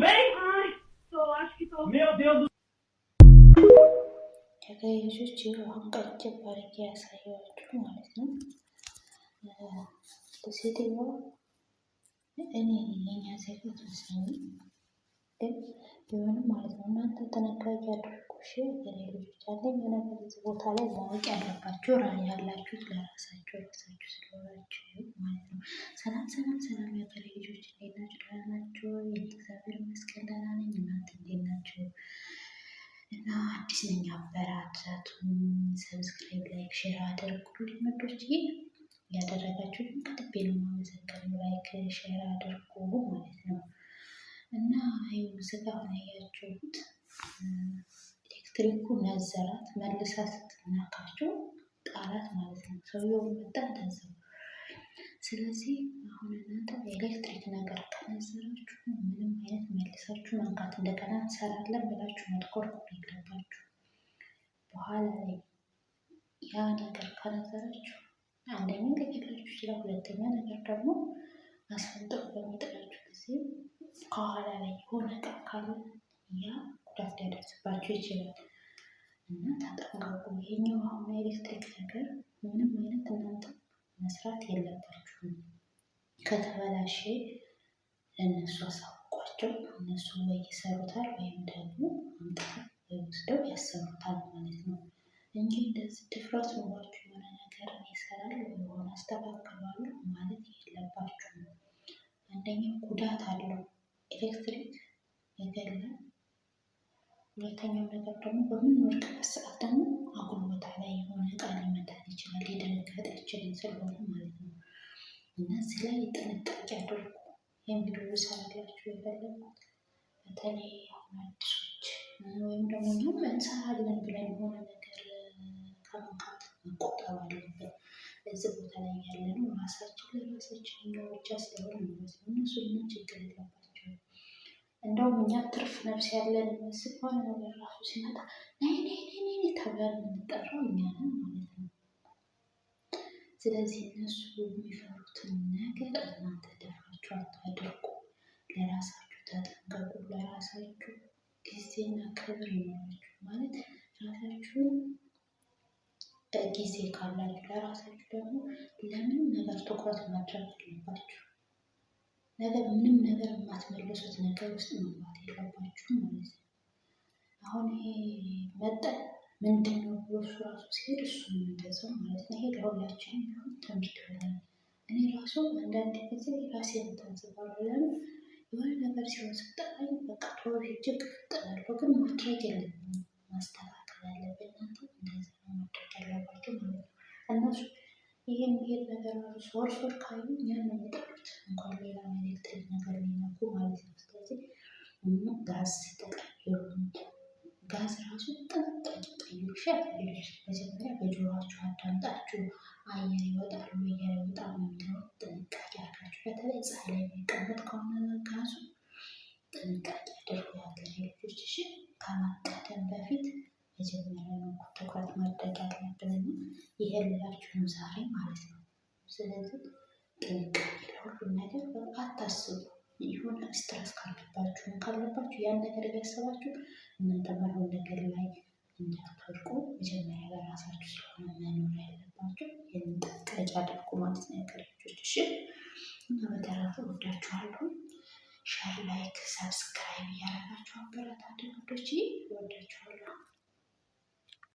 bem? Ai, acho que tô. Meu Deus do ልጆች አሁን ቀጭን ባርጌ ያሳየዋችሁ ማለት ነው። ሴትዮዋ እኔ የኛ ዜጋ ትመስለኝ ግን ቢሆንም ማለት ነው። እናንተ ጥንቃቄ አድርጉ እሺ። የኔ ልጆች አንደኛ ነገር እዚህ ቦታ ላይ ማወቅ ያለባችሁ ያላችሁት ለራሳችሁ ስለሆናችሁ ማለት ነው። ሰላም የሀገሬ ልጆች እንዴት ናችሁ? ደህና ናችሁ? እግዚአብሔር ይመስገን ደህና ነኝ። እናንተ እንዴት ናችሁ? እና አዲስ ነኝ አበራታቱኝ። ሰብስክራይብ፣ ላይክ፣ ሼር አድርጉልኝ ወዶች ያደረጋችሁ ከልቤ ነው የማመሰግነው። ላይክ ሼር አድርጉ ማለት ነው። እና ይኸው ስጋ ሆነ ያያችሁት ኤሌክትሪኩ ነዘራት መልሳ ስትናካቸው ጣላት ማለት ነው። ሰውየው መጣ እንደዛው። ስለዚህ አሁን እናንተ ኤሌክትሪክ ነገር ከነዘራችሁ ምንም አይነት መልሳችሁ መንካት እንደገና እንሰራለን ብላችሁ መጥቆርቆር የለባችሁ። በኋላ ላይ ያ ነገር ከነዘራችሁ አንደኛ ሊገላችሁ ይችላል። ሁለተኛ ነገር ደግሞ አስፈንጥሮ በሚጥላችሁ ጊዜ ከኋላ ላይ የሆነ ዕቃ ካለ ያ ጉዳት ሊያደርስባችሁ ይችላል እና ተጠንቀቁ። ይሄኛው አሁን ኤሌክትሪክ ነገር ምንም አይነት እናንተ መስራት የለባችሁም። ከተበላሸ ለእነሱ አሳውቋቸው። እነሱ ወይ ይሰሩታል ወይም ደግሞ አምጥተው ወስደው ያሰሩታል ማለት ነው እንጂ እንደዚህ ድፍረት ኖሯችሁ የሆነ ነገር ይሰራል የሆነ አስተካክላለሁ ማለት የለባችሁም። አንደኛው ጉዳት አለው ኤሌክትሪክ ይገላል። ሁለተኛው ነገር ደግሞ በምንወድቅበት ሰዓት ደግሞ አጉል ቦታ ላይ የሆነ ዕቃ ሊመታን ይችላል። የደነገጠችን ስለሆነ ማለት ነው። እና እዚህ ላይ ጥንቃቄ አድርጉ። የሚሉ ሰራላችሁ የፈለጉት በተለይ አሁን አዲሶች ወይም ደግሞ እኛም እንሰራለን ብለን የሆነ ነገር ከመንካት መቆጠብ አለብን። እዚህ ቦታ ላይ ያለነው ራሳችን ለራሳችን ነው ብቻ ስለሆነ ማለት ነው። እነሱ ምን ችግር የለባቸውም። እንደውም እኛ ትርፍ ነፍስ ያለን ይመስል ሆነ ነገር ራሱ ሲመጣ ነይ ተብለን የምንጠራው እኛ ነን ማለት ነው። ስለዚህ እነሱ የሚፈሩትን ነገር እናንተ ደፍራችሁ አታድርጉ። ለራሳችሁ ተጠንቀቁ። ለራሳችሁ ጊዜና ክብር ይኖራችሁ ማለት ራሳችሁን ጊዜ ካላችሁ ለራሳችሁ ደግሞ ለምንም ነገር ትኩረት ማድረግ አለባችሁ። ነገር ምንም ነገር የማትመልሱት ነገር ውስጥ መግባት የለባችሁም ማለት ነው። አሁን ይሄ መጠን ምንድን ነው ብሎ እሱ ራሱ ሲሄድ እሱ እንደዛው ማለት ነው። ይሄ ለሁላችንም ቢሆን ትምህርት ይሆናል። እኔ ራሱ አንዳንድ ጊዜ ራሴን ታዝባለሁ። ለምን የሆነ ነገር ሲሆን ስጠላኝ በቃ ቶሎ ሄጄ ክፍት እላለሁ። ግን ማድረግ የለብኝም ማስተካከል ያለብኝ እናንተ እንደዛ ነው ማድረግ ያለባችሁ ማለት ነው። እነሱ ይሄን ነገር ራሱ ሶር ካዩ እኛን ነው የሚጠሉት እንኳን ሌላ ኤሌክትሪክ ነገር ሊነኩ ማለት ነው። ስለዚህ ጋዝ ተቀይሩ። ጋዝ ራሱ ጥንቃቄ ጠይቁ። መጀመሪያ በጆሮአችሁ አዳምጣችሁ አየር ይወጣል ወይ አይወጣም የሚለውን ጥንቃቄ አድርጋችሁ በተለይ ፀሐይ ላይ የሚቀመጥ ከሆነ ጋዙ ጥንቃቄ አድርጉ የሀገሬ ልጆች እሺ። ከማቃጠል በፊት መጀመሪያ ነው ትኩረት ማድረግ ያለብንና ይሄን ልላችሁ ነው ዛሬ ማለት ነው። ስለዚህ ጥንቃቄ ለሁሉም ነገር አታስቡ። የሆነ ስትረስ ካለባችሁ ያን ነገር እያሰባችሁ እናንተ ባልሆነ ነገር ላይ እንዳትወድቁ መጀመሪያ ለራሳችሁ ስለሆነ መኖር ያለባችሁ ይህንን ጥንቃቄ አድርጉ ማለት ነው የሀገሬ ልጆች እሺ። እና በተረፈ እወዳችኋለሁ። ሼር፣ ላይክ፣ ሰብስክራይብ እያደረጋችሁ አበረታቱኝ ውዶቼ። እወዳችኋለሁ።